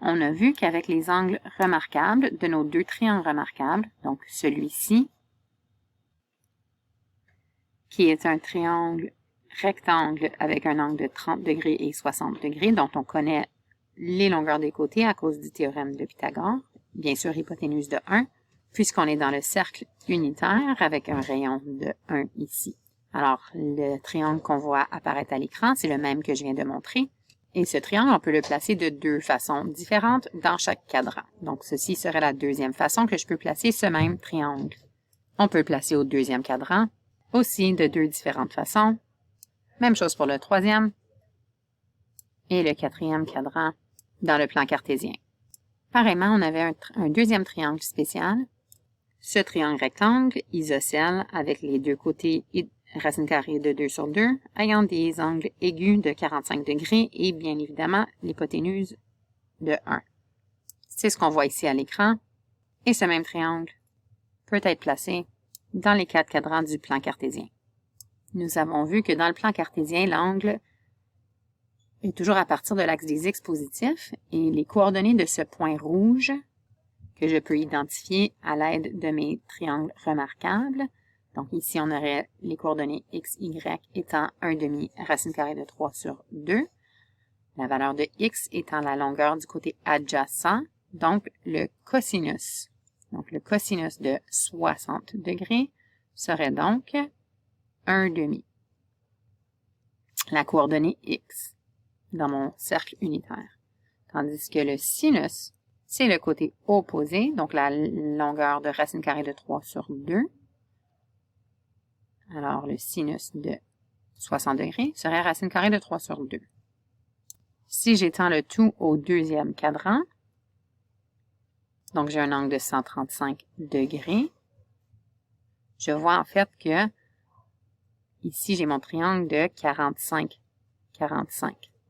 on a vu qu'avec les angles remarquables de nos deux triangles remarquables, donc celui-ci, qui est un triangle rectangle avec un angle de 30 degrés et 60 degrés, dont on connaît les longueurs des côtés à cause du théorème de Pythagore, bien sûr hypoténuse de 1, puisqu'on est dans le cercle unitaire avec un rayon de 1 ici. Alors, le triangle qu'on voit apparaître à l'écran, c'est le même que je viens de montrer. Et ce triangle, on peut le placer de deux façons différentes dans chaque cadran. Donc, ceci serait la deuxième façon que je peux placer ce même triangle. On peut le placer au deuxième cadran, aussi de deux différentes façons. Même chose pour le troisième et le quatrième cadran dans le plan cartésien. Pareillement, on avait un deuxième triangle spécial. Ce triangle rectangle isocèle avec les deux côtés racine carrée de 2 sur 2, ayant des angles aigus de 45 degrés et bien évidemment l'hypoténuse de 1. C'est ce qu'on voit ici à l'écran. Et ce même triangle peut être placé dans les quatre cadrans du plan cartésien. Nous avons vu que dans le plan cartésien, l'angle est toujours à partir de l'axe des x positifs et les coordonnées de ce point rouge que je peux identifier à l'aide de mes triangles remarquables. Donc ici, on aurait les coordonnées x, y étant 1/2 racine carrée de 3 sur 2. La valeur de x étant la longueur du côté adjacent, donc le cosinus. Donc le cosinus de 60 degrés serait donc 1/2. La coordonnée x dans mon cercle unitaire. Tandis que le sinus, c'est le côté opposé, donc la longueur de racine carrée de 3 sur 2. Alors, le sinus de 60 degrés serait racine carrée de 3 sur 2. Si j'étends le tout au deuxième cadran, donc j'ai un angle de 135 degrés, je vois en fait que ici j'ai mon triangle de 45.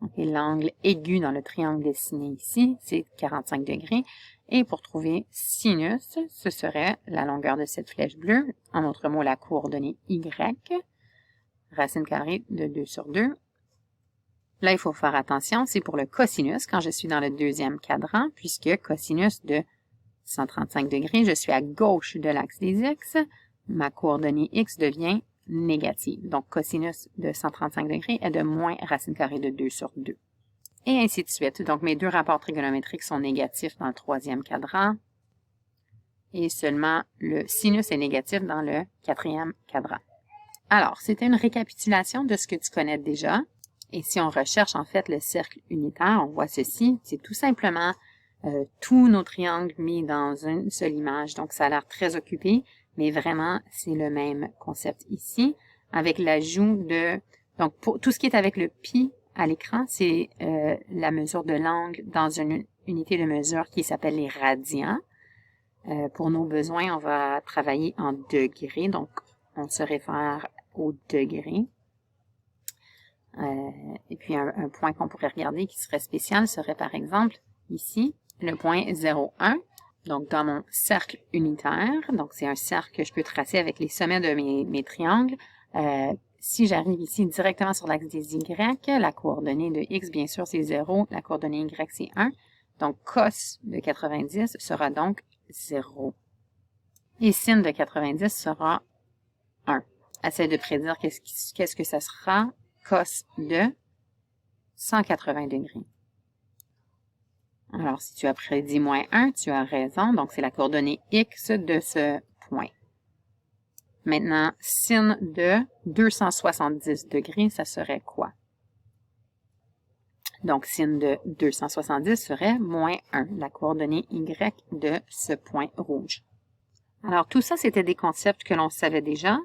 Donc, l'angle aigu dans le triangle dessiné ici, c'est 45 degrés. Et pour trouver sinus, ce serait la longueur de cette flèche bleue, en autre mot la coordonnée y, racine carrée de 2 sur 2. Là, il faut faire attention, c'est pour le cosinus quand je suis dans le deuxième cadran, puisque cosinus de 135 degrés, je suis à gauche de l'axe des x, ma coordonnée x devient négative. Donc, cosinus de 135 degrés est de moins racine carrée de 2 sur 2. Et ainsi de suite. Donc, mes deux rapports trigonométriques sont négatifs dans le troisième cadran. Et seulement le sinus est négatif dans le quatrième cadran. Alors, c'était une récapitulation de ce que tu connais déjà. Et si on recherche en fait le cercle unitaire, on voit ceci. C'est tout simplement tous nos triangles mis dans une seule image. Donc, ça a l'air très occupé. Mais vraiment, c'est le même concept ici, avec l'ajout de... Donc, pour tout ce qui est avec le pi à l'écran, c'est la mesure de l'angle dans une unité de mesure qui s'appelle les radians. Pour nos besoins, on va travailler en degrés, donc on se réfère au degré. Et puis, un point qu'on pourrait regarder qui serait spécial serait par exemple ici, le point 0,1. Donc, dans mon cercle unitaire, donc c'est un cercle que je peux tracer avec les sommets de mes triangles. Si j'arrive ici directement sur l'axe des y, la coordonnée de x, bien sûr, c'est 0. La coordonnée y, c'est 1. Donc, cos de 90 sera donc 0. Et sin de 90 sera 1. Essaye de prédire qu'est-ce que ça sera. Cos de 180 degrés. Alors, si tu as prédit moins 1, tu as raison. Donc, c'est la coordonnée x de ce point. Maintenant, sin de 270 degrés, ça serait quoi? Donc, sin de 270 serait moins 1, la coordonnée y de ce point rouge. Alors, tout ça, c'était des concepts que l'on savait déjà.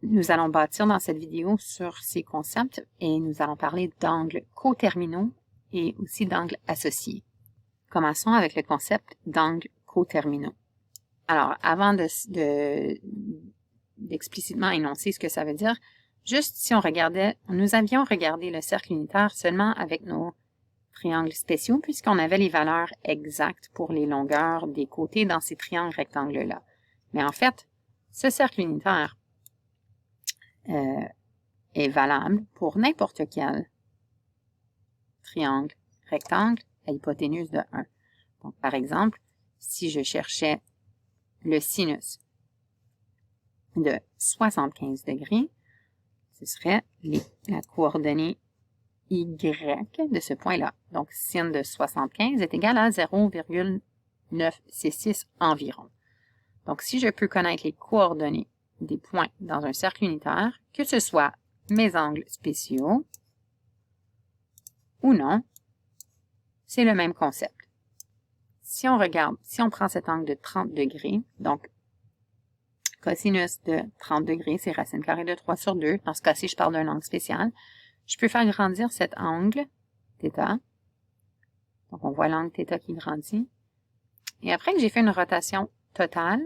Nous allons bâtir dans cette vidéo sur ces concepts et nous allons parler d'angles coterminaux et aussi d'angles associés. Commençons avec le concept d'angles coterminaux. Alors, avant d'explicitement énoncer ce que ça veut dire, juste si nous avions regardé le cercle unitaire seulement avec nos triangles spéciaux, puisqu'on avait les valeurs exactes pour les longueurs des côtés dans ces triangles rectangles-là. Mais en fait, ce cercle unitaire est valable pour n'importe quel triangle rectangle à hypoténuse de 1. Donc, par exemple, si je cherchais le sinus de 75 degrés, ce serait la coordonnée Y de ce point-là. Donc, sin de 75 est égal à 0,966 environ. Donc, si je peux connaître les coordonnées des points dans un cercle unitaire, que ce soit mes angles spéciaux ou non, c'est le même concept. Si on regarde, si on prend cet angle de 30 degrés, donc cosinus de 30 degrés, c'est racine carrée de 3 sur 2. Dans ce cas-ci, je parle d'un angle spécial. Je peux faire grandir cet angle, θ. Donc, on voit l'angle θ qui grandit. Et après que j'ai fait une rotation totale,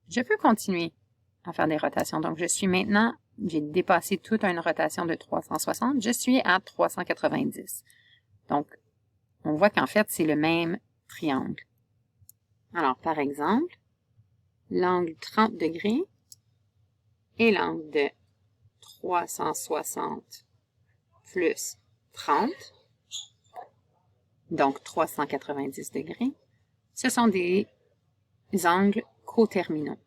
je peux continuer à faire des rotations. Donc, je suis maintenant, j'ai dépassé toute une rotation de 360. Je suis à 390. Donc, on voit qu'en fait, c'est le même triangle. Alors, par exemple, l'angle 30 degrés et l'angle de 360 plus 30, donc 390 degrés, ce sont des angles coterminaux.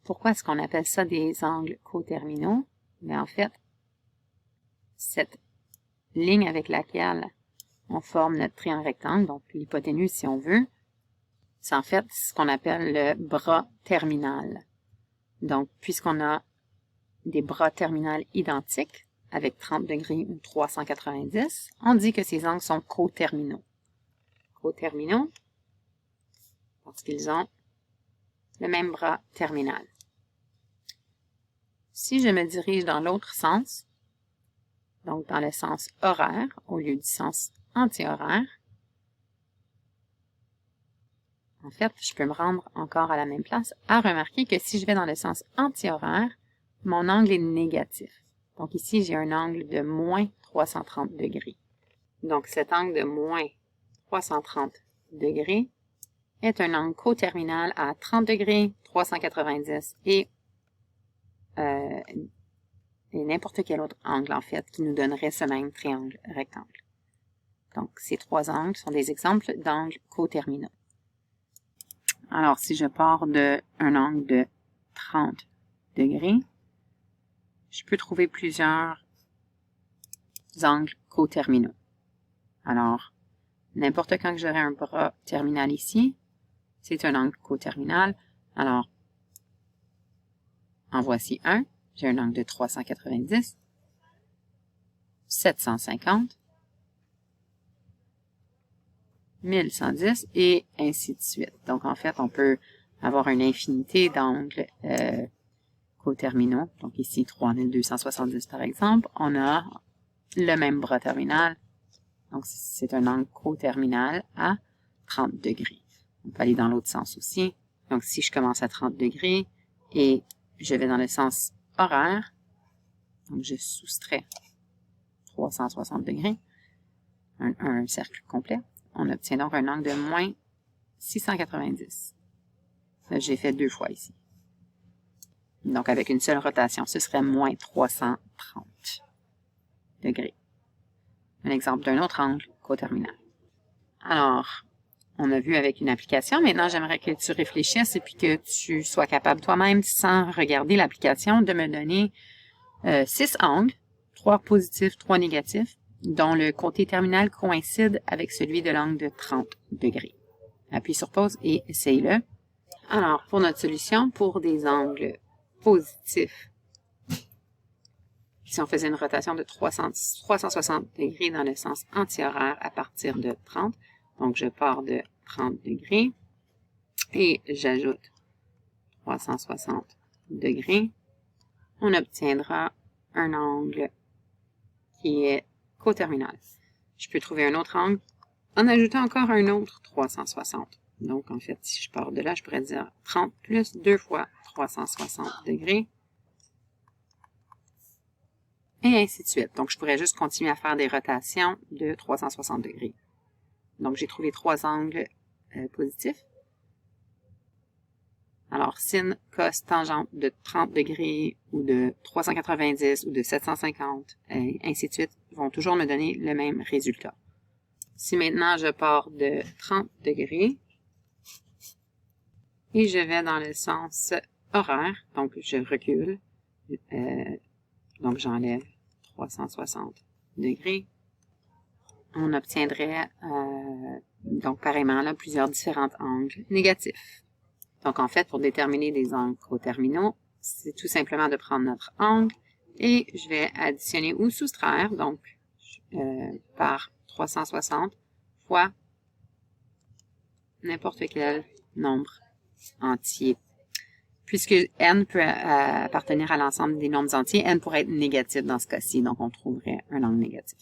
Pourquoi est-ce qu'on appelle ça des angles coterminaux? Mais en fait, cette ligne avec laquelle on forme notre triangle rectangle, donc l'hypoténuse si on veut, c'est en fait ce qu'on appelle le bras terminal. Donc, puisqu'on a des bras terminales identiques, avec 30 degrés ou 390, on dit que ces angles sont coterminaux. Coterminaux, parce qu'ils ont le même bras terminal. Si je me dirige dans l'autre sens, donc dans le sens horaire au lieu du sens anti-horaire, en fait, je peux me rendre encore à la même place à remarquer que si je vais dans le sens anti-horaire, mon angle est négatif. Donc ici, j'ai un angle de moins 330 degrés. Donc cet angle de moins 330 degrés est un angle coterminal à 30 degrés, 390 et n'importe quel autre angle, en fait, qui nous donnerait ce même triangle rectangle. Donc, ces trois angles sont des exemples d'angles coterminaux. Alors, si je pars d'un angle de 30 degrés, je peux trouver plusieurs angles coterminaux. Alors, n'importe quand que j'aurai un bras terminal ici, c'est un angle coterminal. Alors, en voici un. J'ai un angle de 390, 750, 1110 et ainsi de suite. Donc, en fait, on peut avoir une infinité d'angles coterminaux. Donc, ici, 3270 par exemple. On a le même bras terminal. Donc, c'est un angle coterminal à 30 degrés. On peut aller dans l'autre sens aussi. Donc, si je commence à 30 degrés et je vais dans le sens horaire, donc je soustrais 360 degrés, un cercle complet, on obtient donc un angle de moins 690. J'ai fait 2 fois ici. Donc, avec une seule rotation, ce serait moins 330 degrés. Un exemple d'un autre angle coterminal. Alors, on a vu avec une application. Maintenant, j'aimerais que tu réfléchisses et puis que tu sois capable toi-même, sans regarder l'application, de me donner 6 angles, 3 positifs, 3 négatifs, dont le côté terminal coïncide avec celui de l'angle de 30 degrés. Appuie sur pause et essaye-le. Alors, pour notre solution, pour des angles positifs, si on faisait une rotation de 360 degrés dans le sens anti-horaire à partir de 30, donc je pars de 30 degrés et j'ajoute 360 degrés, on obtiendra un angle qui est coterminal. Je peux trouver un autre angle en ajoutant encore un autre 360. Donc, en fait, si je pars de là, je pourrais dire 30 plus 2 fois 360 degrés. Et ainsi de suite. Donc, je pourrais juste continuer à faire des rotations de 360 degrés. Donc, j'ai trouvé 3 angles positifs. Alors, sin, cos, tangente de 30 degrés ou de 390 ou de 750, et ainsi de suite, vont toujours me donner le même résultat. Si maintenant je pars de 30 degrés et je vais dans le sens horaire, donc je recule, donc j'enlève 360 degrés, on obtiendrait donc pareillement là plusieurs différents angles négatifs. Donc en fait, pour déterminer des angles coterminaux, c'est tout simplement de prendre notre angle et je vais additionner ou soustraire, donc par 360 fois n'importe quel nombre entier. Puisque n peut appartenir à l'ensemble des nombres entiers, n pourrait être négatif dans ce cas-ci, donc on trouverait un angle négatif.